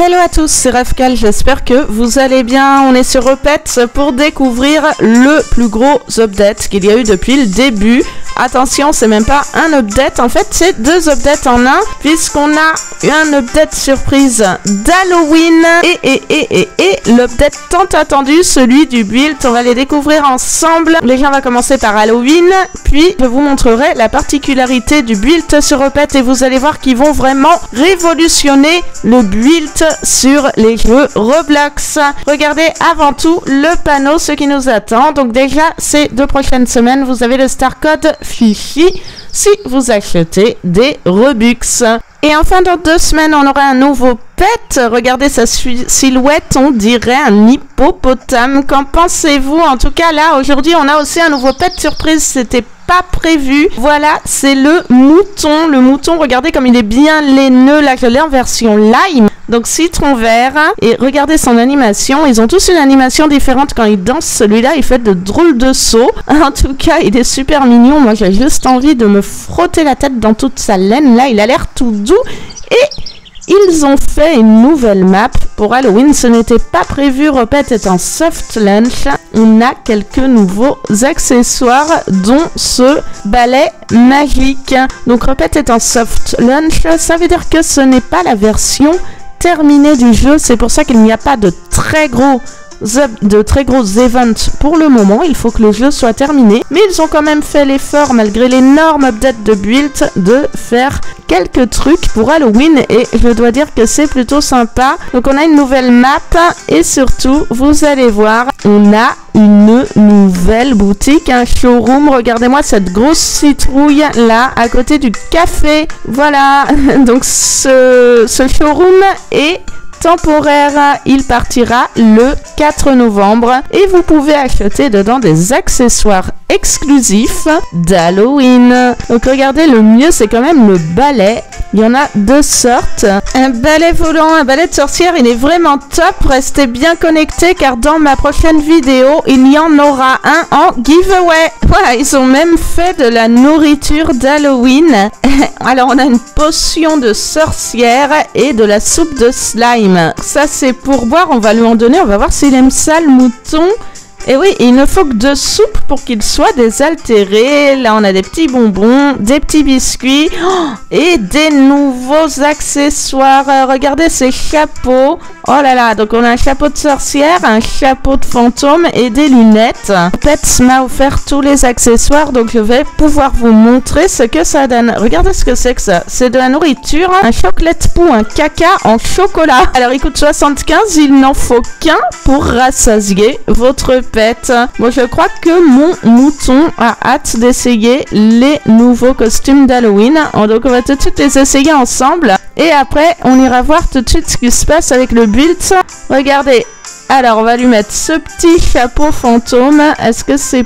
Hello à tous, c'est Rafcal, j'espère que vous allez bien. On est sur Repet pour découvrir le plus gros update qu'il y a eu depuis le début. Attention, c'est même pas un update, en fait c'est deux updates en un, puisqu'on a un update surprise d'Halloween et l'update tant attendu, celui du build. On va les découvrir ensemble. Déjà on va commencer par Halloween, puis je vous montrerai la particularité du build sur Repet et vous allez voir qu'ils vont vraiment révolutionner le build sur les jeux Roblox. Regardez avant tout le panneau, ce qui nous attend. Donc déjà, ces 2 prochaines semaines, vous avez le star code Fifi si vous achetez des Robux. Et enfin, dans 2 semaines, on aura un nouveau pet. Regardez sa silhouette, on dirait un hippopotame. Qu'en pensez-vous? En tout cas, là, aujourd'hui, on a aussi un nouveau pet surprise. C'était pas prévu. Voilà, c'est le mouton. Le mouton, regardez comme il est bien laineux. Là, je l'ai en version lime. Donc citron vert. Et regardez son animation. Ils ont tous une animation différente quand ils dansent. Celui-là, il fait de drôles de sauts. En tout cas, il est super mignon. Moi, j'ai juste envie de me frotter la tête dans toute sa laine. Là, il a l'air tout doux. Et ils ont fait une nouvelle map pour Halloween. Ce n'était pas prévu. Repet est en soft launch. On a quelques nouveaux accessoires, dont ce balai magique. Donc Repet est en soft launch. Ça veut dire que ce n'est pas la version terminée du jeu. C'est pour ça qu'il n'y a pas de très gros events pour le moment. Il faut que le jeu soit terminé, mais ils ont quand même fait l'effort, malgré l'énorme update de build, de faire quelques trucs pour Halloween et je dois dire que c'est plutôt sympa. Donc on a une nouvelle map et surtout vous allez voir, on a une nouvelle boutique, un showroom. Regardez-moi cette grosse citrouille là à côté du café. Voilà, donc ce showroom est temporaire, il partira le 4 novembre et vous pouvez acheter dedans des accessoires exclusifs d'Halloween. Donc regardez, le mieux c'est quand même le balai. Il y en a 2 sortes. Un balai volant, un balai de sorcière, il est vraiment top. Restez bien connectés car dans ma prochaine vidéo, il y en aura un en giveaway. Voilà, ils ont même fait de la nourriture d'Halloween. Alors on a une potion de sorcière et de la soupe de slime. Ça c'est pour boire, on va lui en donner, on va voir s'il aime ça le mouton. Et oui, il ne faut que 2 soupes pour qu'il soit désaltéré. Là, on a des petits bonbons, des petits biscuits et des nouveaux accessoires. Regardez ces chapeaux. Oh là là, donc on a un chapeau de sorcière, un chapeau de fantôme et des lunettes. Pets m'a offert tous les accessoires, donc je vais pouvoir vous montrer ce que ça donne. Regardez ce que c'est que ça. C'est de la nourriture, un chocolate pou, un caca en chocolat. Alors, il coûte 75, il n'en faut qu'un pour rassasier votre pet. Moi, je crois que mon mouton a hâte d'essayer les nouveaux costumes d'Halloween. Donc, on va tout de suite les essayer ensemble. Et après, on ira voir tout de suite ce qui se passe avec le build. Regardez. Alors, on va lui mettre ce petit chapeau fantôme. Est-ce que c'est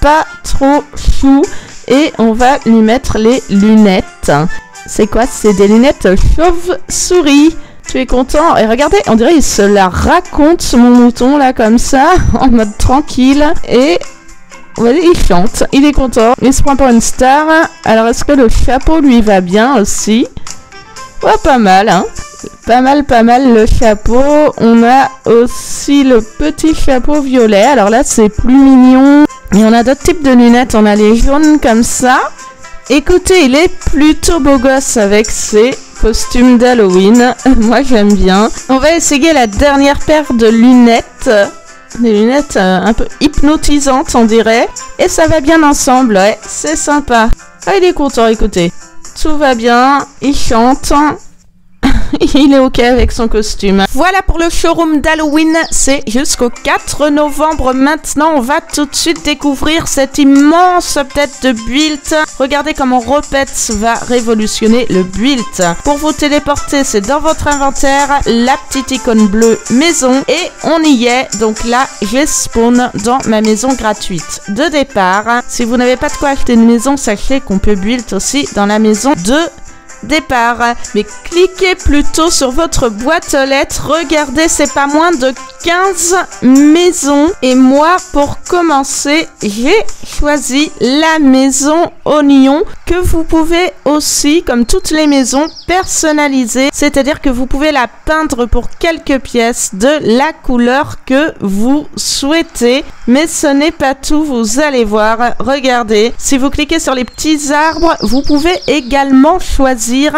pas trop chou? Et on va lui mettre les lunettes. C'est quoi? C'est des lunettes chauve-souris. Tu es content? Et regardez, on dirait il se la raconte, mon mouton, là, comme ça, en mode tranquille. Et ouais, il chante, il est content. Il se prend pour une star. Alors, est-ce que le chapeau lui va bien aussi? Ouais, pas mal, hein. Pas mal le chapeau. On a aussi le petit chapeau violet. Alors là, c'est plus mignon. Et on a d'autres types de lunettes. On a les jaunes comme ça. Écoutez, il est plutôt beau gosse avec ses costumes d'Halloween. Moi, j'aime bien. On va essayer la dernière paire de lunettes. Des lunettes un peu hypnotisantes, on dirait. Et ça va bien ensemble, ouais. C'est sympa. Ah, il est content, écoutez. Tout va bien. Il chante. Il est ok avec son costume. Voilà pour le showroom d'Halloween. C'est jusqu'au 4 novembre. Maintenant, on va tout de suite découvrir cette immense update de build. Regardez comment Repet va révolutionner le build. Pour vous téléporter, c'est dans votre inventaire. La petite icône bleue maison. Et on y est. Donc là, j'ai spawn dans ma maison gratuite de départ. Si vous n'avez pas de quoi acheter une maison, sachez qu'on peut build aussi dans la maison de départ. Mais cliquez plutôt sur votre boîte aux lettres. Regardez, c'est pas moins de 15 maisons. Et moi, pour commencer, j'ai choisi la maison oignon que vous pouvez aussi, comme toutes les maisons, personnaliser. C'est-à-dire que vous pouvez la peindre pour quelques pièces de la couleur que vous souhaitez. Mais ce n'est pas tout, vous allez voir. Regardez, si vous cliquez sur les petits arbres, vous pouvez également choisir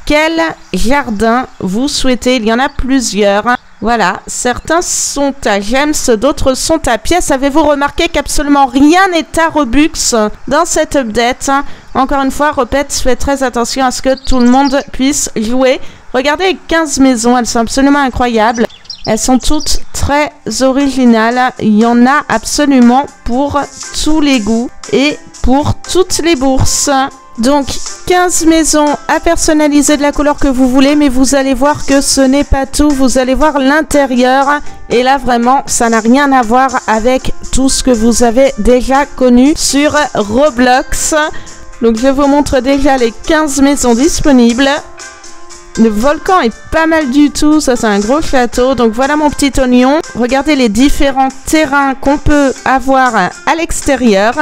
quel jardin vous souhaitez. Il y en a plusieurs. Voilà, certains sont à gems, d'autres sont à pièces. Avez-vous remarqué qu'absolument rien n'est à Robux dans cette update? Encore une fois, répète, faites très attention à ce que tout le monde puisse jouer. Regardez les 15 maisons, elles sont absolument incroyables. Elles sont toutes très originales. Il y en a absolument pour tous les goûts et pour toutes les bourses. Donc 15 maisons à personnaliser de la couleur que vous voulez, mais vous allez voir que ce n'est pas tout. Vous allez voir l'intérieur et là vraiment ça n'a rien à voir avec tout ce que vous avez déjà connu sur Roblox. Donc je vous montre déjà les 15 maisons disponibles. Le volcan est pas mal du tout, ça c'est un gros château. Donc voilà mon petit oignon. Regardez les différents terrains qu'on peut avoir à l'extérieur.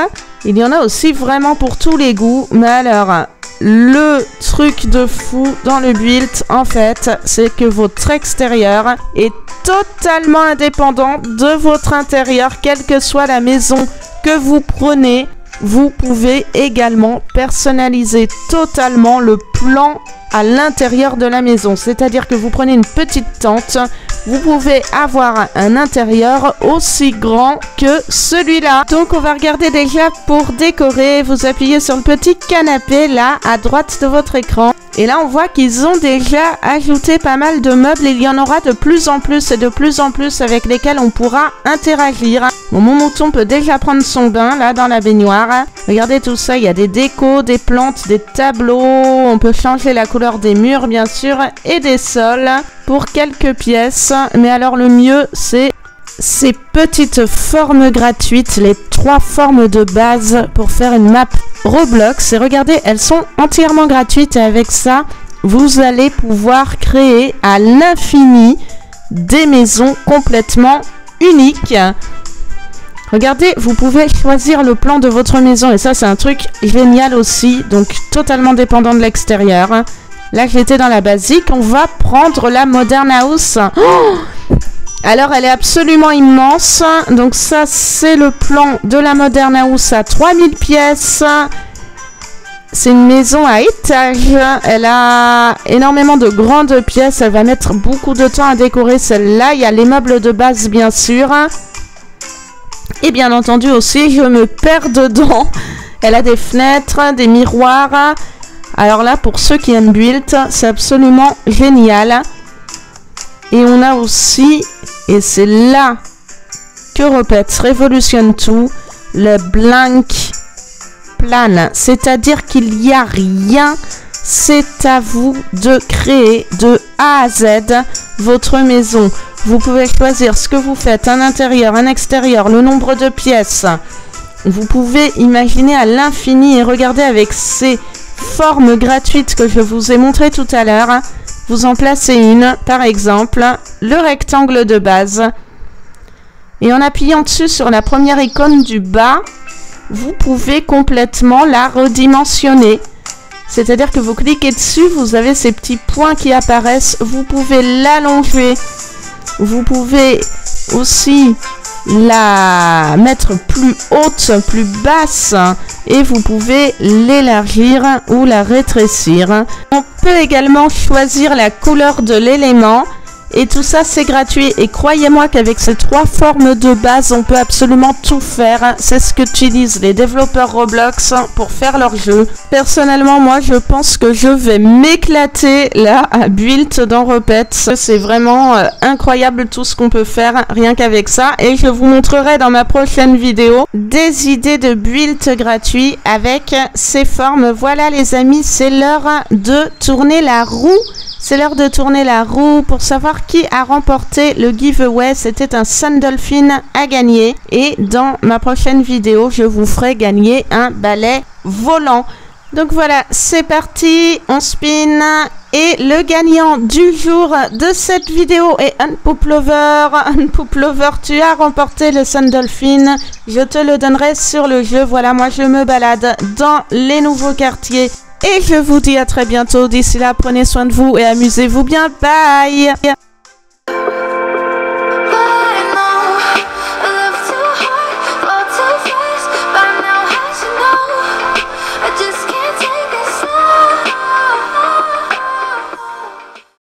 Il y en a aussi vraiment pour tous les goûts. Mais alors, le truc de fou dans le build, en fait, c'est que votre extérieur est totalement indépendant de votre intérieur. Quelle que soit la maison que vous prenez, vous pouvez également personnaliser totalement le plan à l'intérieur de la maison. C'est-à-dire que vous prenez une petite tente, vous pouvez avoir un intérieur aussi grand que celui-là. Donc on va regarder déjà pour décorer. Vous appuyez sur le petit canapé là à droite de votre écran. Et là on voit qu'ils ont déjà ajouté pas mal de meubles. Il y en aura de plus en plus et de plus en plus avec lesquels on pourra interagir. Bon, mon mouton peut déjà prendre son bain là dans la baignoire. Regardez tout ça, il y a des décos, des plantes, des tableaux. On peut changer la couleur des murs bien sûr et des sols pour quelques pièces. Mais alors le mieux c'est ces petites formes gratuites, les 3 formes de base pour faire une map Roblox. Et regardez, elles sont entièrement gratuites et avec ça vous allez pouvoir créer à l'infini des maisons complètement uniques. Regardez, vous pouvez choisir le plan de votre maison et ça c'est un truc génial aussi, donc totalement dépendant de l'extérieur. Là j'étais dans la basique, on va prendre la Modern House. Oh, alors elle est absolument immense, donc ça c'est le plan de la Modern House à 3000 pièces. C'est une maison à étage, elle a énormément de grandes pièces, elle va mettre beaucoup de temps à décorer celle-là. Il y a les meubles de base bien sûr. Et bien entendu aussi, je me perds dedans. Elle a des fenêtres, des miroirs. Alors là, pour ceux qui aiment build, c'est absolument génial. Et on a aussi, et c'est là que Répète révolutionne tout, le blank plan. C'est-à-dire qu'il n'y a rien. C'est à vous de créer de A à Z votre maison. Vous pouvez choisir ce que vous faites, un intérieur, un extérieur, le nombre de pièces. Vous pouvez imaginer à l'infini et regarder avec ces formes gratuites que je vous ai montrées tout à l'heure. Vous en placez une, par exemple, le rectangle de base. Et en appuyant dessus sur la première icône du bas, vous pouvez complètement la redimensionner. C'est-à-dire que vous cliquez dessus, vous avez ces petits points qui apparaissent. Vous pouvez l'allonger. Vous pouvez aussi la mettre plus haute, plus basse et vous pouvez l'élargir ou la rétrécir. On peut également choisir la couleur de l'élément et tout ça c'est gratuit et croyez-moi qu'avec ces 3 formes de base on peut absolument tout faire. C'est ce qu'utilisent les développeurs Roblox pour faire leur jeu. Personnellement moi je pense que je vais m'éclater là à build dans Répète. C'est vraiment incroyable tout ce qu'on peut faire rien qu'avec ça et je vous montrerai dans ma prochaine vidéo des idées de build gratuits avec ces formes. Voilà les amis, c'est l'heure de tourner la roue. C'est l'heure de tourner la roue pour savoir qui a remporté le giveaway. C'était un Sandolphin à gagner. Et dans ma prochaine vidéo, je vous ferai gagner un balai volant. Donc voilà, c'est parti, on spin. Et le gagnant du jour de cette vidéo est Unpooplover. Unpooplover, tu as remporté le Sandolphin. Je te le donnerai sur le jeu. Voilà, moi je me balade dans les nouveaux quartiers. Et je vous dis à très bientôt. D'ici là, prenez soin de vous et amusez-vous bien. Bye!